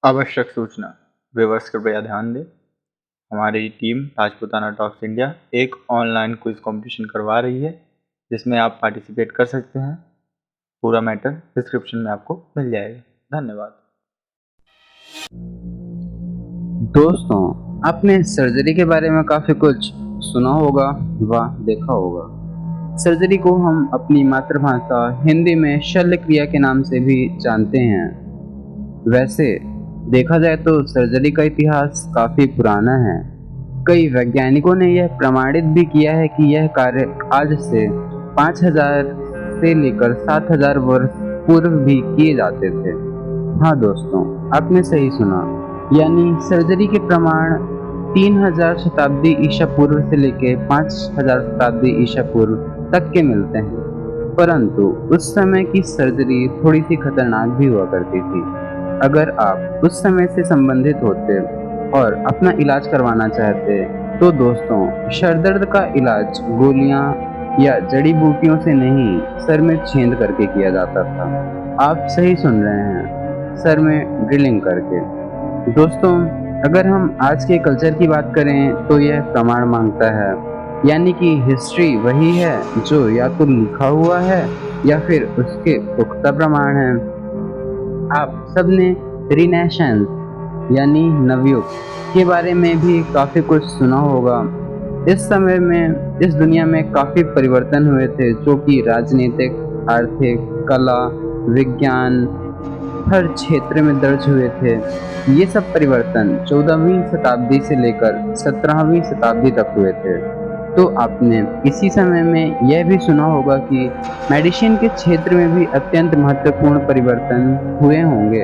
आवश्यक सूचना। व्यूअर्स कृपया ध्यान दें, हमारी टीम राजपूताना टॉक्स इंडिया एक ऑनलाइन क्विज कंपटीशन करवा रही है जिसमें आप पार्टिसिपेट कर सकते हैं। पूरा मैटर डिस्क्रिप्शन में आपको मिल जाएगा। धन्यवाद। दोस्तों, आपने सर्जरी के बारे में काफ़ी कुछ सुना होगा व देखा होगा। सर्जरी को हम अपनी मातृभाषा हिंदी में शल्य क्रिया के नाम से भी जानते हैं। वैसे देखा जाए तो सर्जरी का इतिहास काफ़ी पुराना है। कई वैज्ञानिकों ने यह प्रमाणित भी किया है कि यह कार्य आज से 5000 से लेकर 7000 वर्ष पूर्व भी किए जाते थे। हाँ दोस्तों, आपने सही सुना, यानी सर्जरी के प्रमाण 3000 शताब्दी ईसा पूर्व से लेकर 5000 शताब्दी ईसा पूर्व तक के मिलते हैं। परंतु उस समय की सर्जरी थोड़ी सी खतरनाक भी हुआ करती थी। अगर आप उस समय से संबंधित होते और अपना इलाज करवाना चाहते तो दोस्तों, सरदर्द का इलाज गोलियां या जड़ी बूटियों से नहीं, सर में छेद करके किया जाता था। आप सही सुन रहे हैं, सर में ड्रिलिंग करके। दोस्तों, अगर हम आज के कल्चर की बात करें तो यह प्रमाण मांगता है, यानी कि हिस्ट्री वही है जो या तो लिखा हुआ है या फिर उसके पुख्ता प्रमाण हैं। आप सबने रिनेसेंस यानी नवयुग के बारे में भी काफ़ी कुछ सुना होगा। इस समय में इस दुनिया में काफ़ी परिवर्तन हुए थे, जो कि राजनीतिक, आर्थिक, कला, विज्ञान, हर क्षेत्र में दर्ज हुए थे। ये सब परिवर्तन 14वीं शताब्दी से लेकर 17वीं शताब्दी तक हुए थे। तो आपने इसी समय में यह भी सुना होगा कि मेडिसिन के क्षेत्र में भी अत्यंत महत्वपूर्ण परिवर्तन हुए होंगे।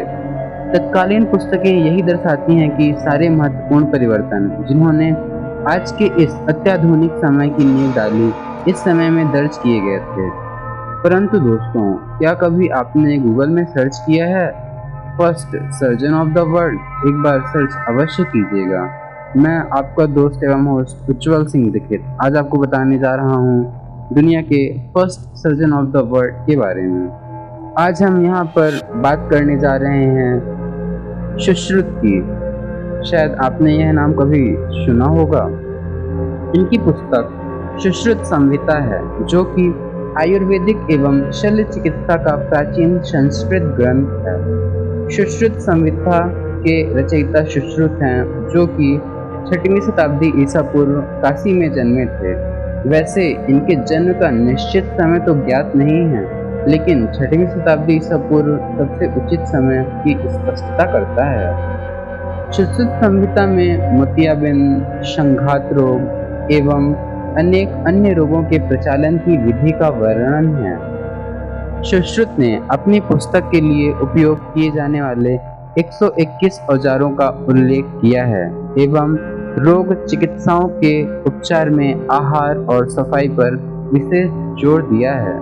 तत्कालीन पुस्तकें यही दर्शाती हैं कि सारे महत्वपूर्ण परिवर्तन जिन्होंने आज के इस अत्याधुनिक समय की नींव डाली, इस समय में दर्ज किए गए थे। परंतु दोस्तों, क्या कभी आपने गूगल में सर्च किया है first surgeon of the world? एक बार सर्च अवश्य कीजिएगा। मैं आपका दोस्त एवं होस्ट उज्ज्वल सिंह दीक्षित आज आपको बताने जा रहा हूँ दुनिया के first surgeon of the world के बारे में। आज हम यहाँ पर बात करने जा रहे हैं सुश्रुत की। शायद आपने यह नाम कभी सुना होगा। इनकी पुस्तक सुश्रुत संहिता है, जो कि आयुर्वेदिक एवं शल्य चिकित्सा का प्राचीन संस्कृत ग्रंथ है। सुश्रुत संहिता के रचयिता सुश्रुत हैं, जो कि 6वीं शताब्दी ईसा पूर्व काशी में जन्मे थे। वैसे इनके जन्म का निश्चित समय तो ज्ञात नहीं है, लेकिन 6वीं शताब्दी ईसा पूर्व सबसे उचित समय की स्पष्टता करता है। सुश्रुत संहिता में मोतियाबिंद, संघात रोग एवं अनेक अन्य रोगों के प्रचालन की विधि का वर्णन है। सुश्रुत ने अपनी पुस्तक के लिए उपयोग किए जाने वाले 121 औजारों का उल्लेख किया है एवं रोग चिकित्साओं के उपचार में आहार और सफाई पर विशेष जोर दिया है।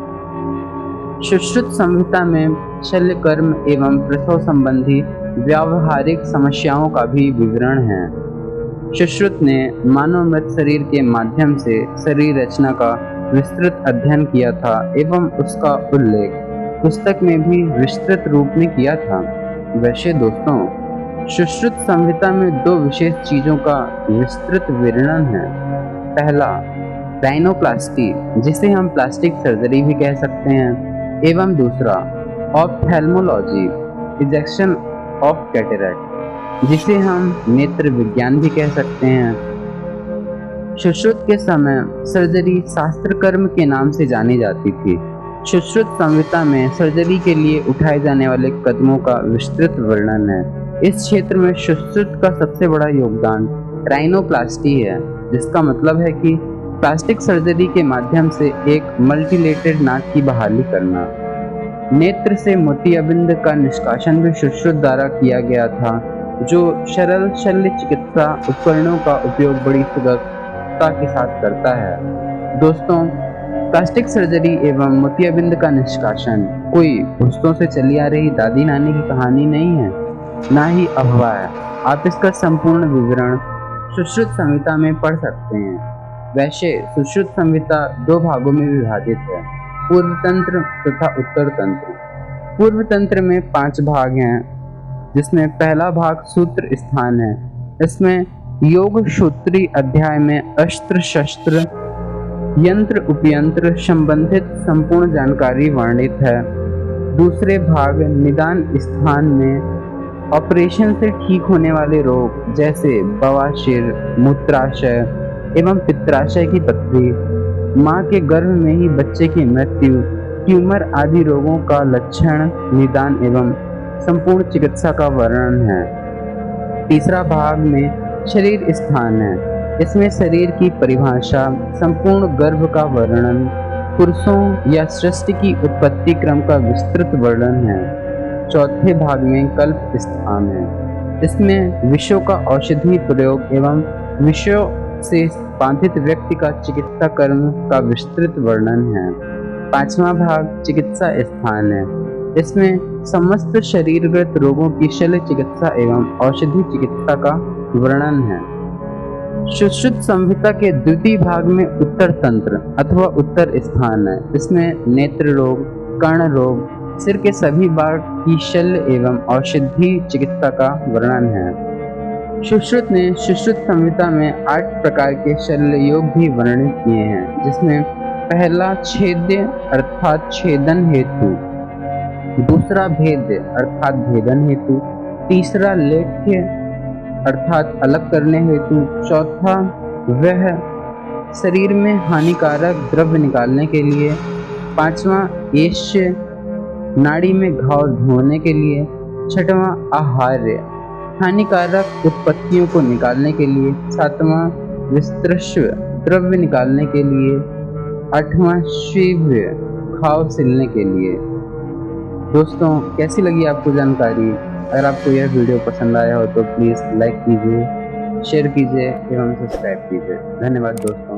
सुश्रुत संहिता में शल्य कर्म एवं प्रसव संबंधी व्यावहारिक समस्याओं का भी विवरण है। सुश्रुत ने मानव मृत शरीर के माध्यम से शरीर रचना का विस्तृत अध्ययन किया था एवं उसका उल्लेख पुस्तक में भी विस्तृत रूप में किया था। वैसे दोस्तों, सुश्रुत संहिता में दो विशेष चीजों का विस्तृत वर्णन है। पहला राइनोप्लास्टी, जिसे हम प्लास्टिक सर्जरी भी कह सकते हैं, एवं दूसरा ऑप्थेल्मोलॉजी, इजेक्शन ऑफ कैटरेक्ट, जिसे हम नेत्र विज्ञान भी कह सकते हैं। सुश्रुत के समय सर्जरी शास्त्र कर्म के नाम से जानी जाती थी। सुश्रुत संहिता में सर्जरी के लिए उठाए जाने वाले कदमों का विस्तृत वर्णन है। इस क्षेत्र में सुश्रुत का सबसे बड़ा योगदान राइनोप्लास्टी है, जिसका मतलब है कि प्लास्टिक सर्जरी के माध्यम से एक मल्टीलेटेड नाक की बहाली करना। नेत्र से मोतियाबिंद का निष्कासन भी सुश्रुत द्वारा किया गया था, जो सरल शल्य चिकित्सा उपकरणों का उपयोग बड़ी सुगमता के साथ करता है। दोस्तों, प्लास्टिक सर्जरी एवं मोतियाबिंद का निष्कासन कोई पुश्तों से चली आ रही दादी नानी की कहानी नहीं है, ना ही अफवाह है। आप इसका संपूर्ण विवरण सुश्रुत संहिता में पढ़ सकते हैं। वैसे सुश्रुत संहिता दो भागों में विभाजित है, पूर्व तंत्र तथा उत्तर तंत्र। पूर्व तंत्र में 5 भाग हैं। जिसमें पहला भाग सूत्र स्थान है। इसमें योग सूत्री अध्याय में अस्त्र शस्त्र यंत्र उपयंत्र संबंधित संपूर्ण जानकारी वर्णित है। दूसरे भाग निदान स्थान में ऑपरेशन से ठीक होने वाले रोग जैसे बवासीर, मूत्राशय एवं पित्ताशय की पथरी, मां के गर्भ में ही बच्चे की मृत्यु, ट्यूमर आदि रोगों का लक्षण, निदान एवं संपूर्ण चिकित्सा का वर्णन है। तीसरा भाग में शरीर स्थान है। इसमें शरीर की परिभाषा, संपूर्ण गर्भ का वर्णन, पुरुषों या सृष्टि की उत्पत्ति क्रम का विस्तृत वर्णन है। चौथे भाग में कल्प स्थान है। इसमें विषयों का औषधि प्रयोग एवं विषयों से बाधित व्यक्ति का चिकित्सा कर्म का विस्तृत वर्णन है। पांचवा भाग चिकित्सा स्थान है। इसमें समस्त शरीरगत रोगों की शल्य चिकित्सा एवं औषधि चिकित्सा का वर्णन है। सुश्रुत संहिता के द्वितीय भाग में उत्तर तंत्र अथवा उत्तर स्थान है। इसमें नेत्र रोग, कर्ण रोग, सिर के सभी भाग की शल्य एवं औषधि चिकित्सा का वर्णन है। सुश्रुत ने सुश्रुत संहिता में 8 प्रकार के शल्य योग भी वर्णित किए हैं, जिसमें पहला छेद्य अर्थात छेदन हेतु, दूसरा भेद्य अर्थात भेदन हेतु, तीसरा लेख्य अर्थात अलग करने हेतु, चौथा वह शरीर में हानिकारक द्रव्य निकालने के लिए, पांचवा एष्य नाड़ी में घाव धोने के लिए, छठवां आहार्य हानिकारक उत्पत्तियों को निकालने के लिए, सातवां विस्त्रश्व द्रव्य निकालने के लिए, आठवां शीव्य घाव सिलने के लिए। दोस्तों, कैसी लगी आपको जानकारी? अगर आपको यह वीडियो पसंद आया हो तो प्लीज़ लाइक कीजिए, शेयर कीजिए एवं सब्सक्राइब कीजिए। धन्यवाद दोस्तों।